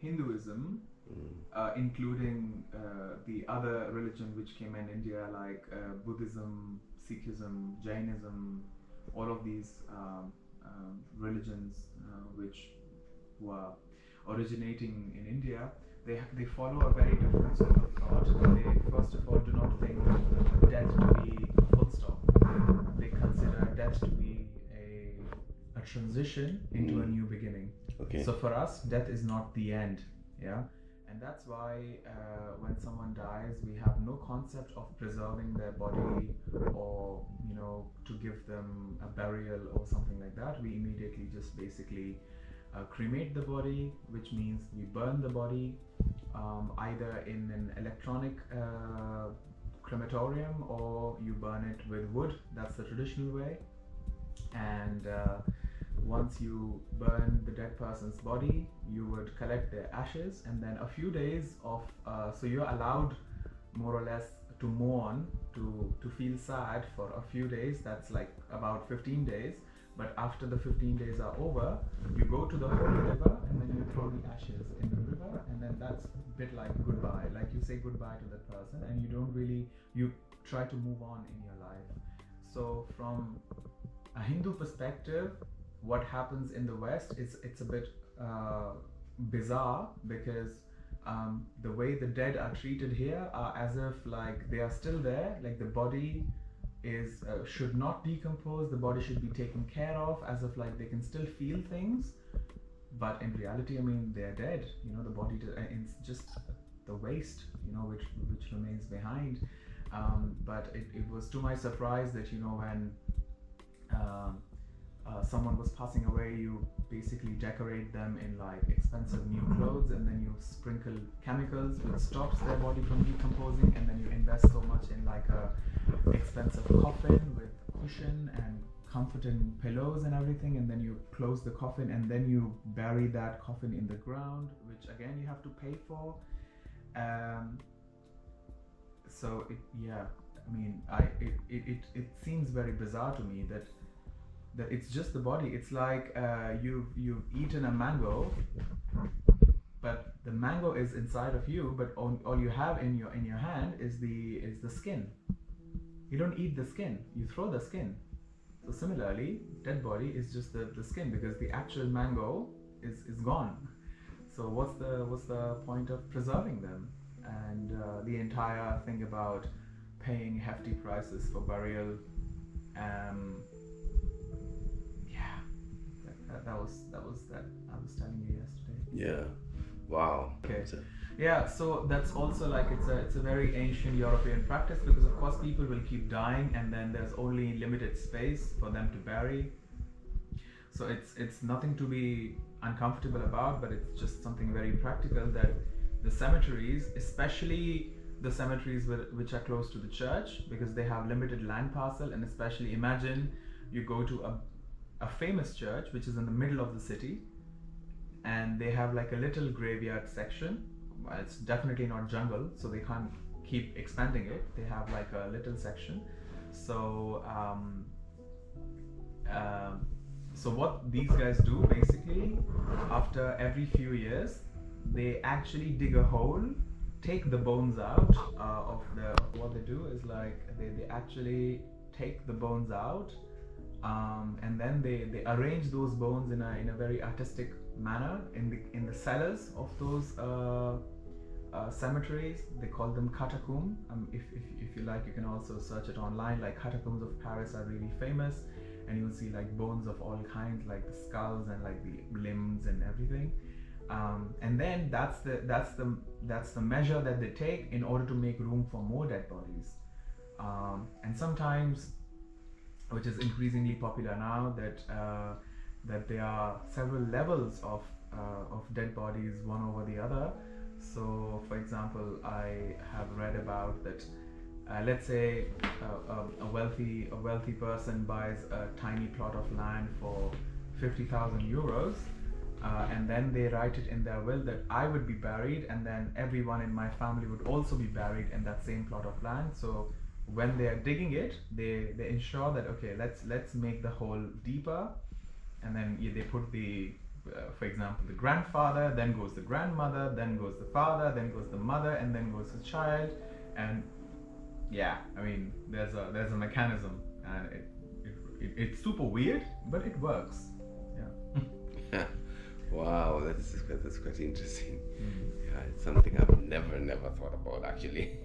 Hinduism, including the other religion which came in India, like Buddhism, Sikhism, Jainism, all of these religions which were originating in India, they follow a very different sort of thought. They first of all do not think death to be a full stop. They consider death to be a transition into a new beginning. Okay. So for us, death is not the end. Yeah. And that's why when someone dies, we have no concept of preserving their body or, to give them a burial or something like that. We immediately just basically cremate the body, which means we burn the body either in an electronic crematorium, or you burn it with wood. That's the traditional way. And once you burn the dead person's body, you would collect their ashes, and then a few days of so you're allowed more or less to mourn, to feel sad for a few days. That's like about 15 days. But after the 15 days are over, you go to the holy river and then you throw the ashes in the river, and then that's a bit like goodbye. Like you say goodbye to that person, and you try to move on in your life. So from a Hindu perspective, what happens in the West is it's a bit bizarre, because the way the dead are treated here are as if like they are still there, like the body is should not decompose, the body should be taken care of, as if like they can still feel things. But in reality, I mean, they're dead. The body it's just the waste, which remains behind. But it was to my surprise that when someone was passing away, you basically decorate them in like expensive new clothes, and then you sprinkle chemicals which stops their body from decomposing, and then you invest so much in like a expensive coffin with cushion and comforting pillows and everything, and then you close the coffin, and then you bury that coffin in the ground, which again you have to pay for. So it seems very bizarre to me that it's just the body. It's like you've eaten a mango, but the mango is inside of you, but all you have in your hand is the skin. You don't eat the skin, you throw the skin. So similarly, dead body is just the skin, because the actual mango is gone. So what's the point of preserving them? And the entire thing about paying hefty prices for burial, that was that I was telling you yesterday. Yeah. Wow. Okay. Yeah, so that's also like it's a very ancient European practice, because of course people will keep dying, and then there's only limited space for them to bury. So it's nothing to be uncomfortable about, but it's just something very practical, that the cemeteries, especially the cemeteries which are close to the church, because they have limited land parcel, and especially imagine you go to a famous church which is in the middle of the city, and they have like a little graveyard section. Well, it's definitely not jungle, so they can't keep expanding it. They have like a little section. So so what these guys do basically, after every few years, they actually dig a hole, take the bones out what they do is like they actually take the bones out, and then they arrange those bones in a very artistic manner in the cellars of those cemeteries. They call them catacombs. If you like, you can also search it online. Like catacombs of Paris are really famous, and you'll see like bones of all kinds, like the skulls and like the limbs and everything. And then that's the measure that they take in order to make room for more dead bodies. And sometimes, which is increasingly popular now, that there are several levels of dead bodies, one over the other. So, for example, I have read about that. Let's say a wealthy person buys a tiny plot of land for 50,000 euros, and then they write it in their will that I would be buried, and then everyone in my family would also be buried in that same plot of land. So when they are digging it, they ensure that okay, let's make the hole deeper, and then they put the for example, the grandfather, then goes the grandmother, then goes the father, then goes the mother, and then goes the child. And yeah, I mean, there's a mechanism, and it's super weird, but it works. Yeah. Wow, that's quite interesting. Yeah, it's something I've never thought about actually.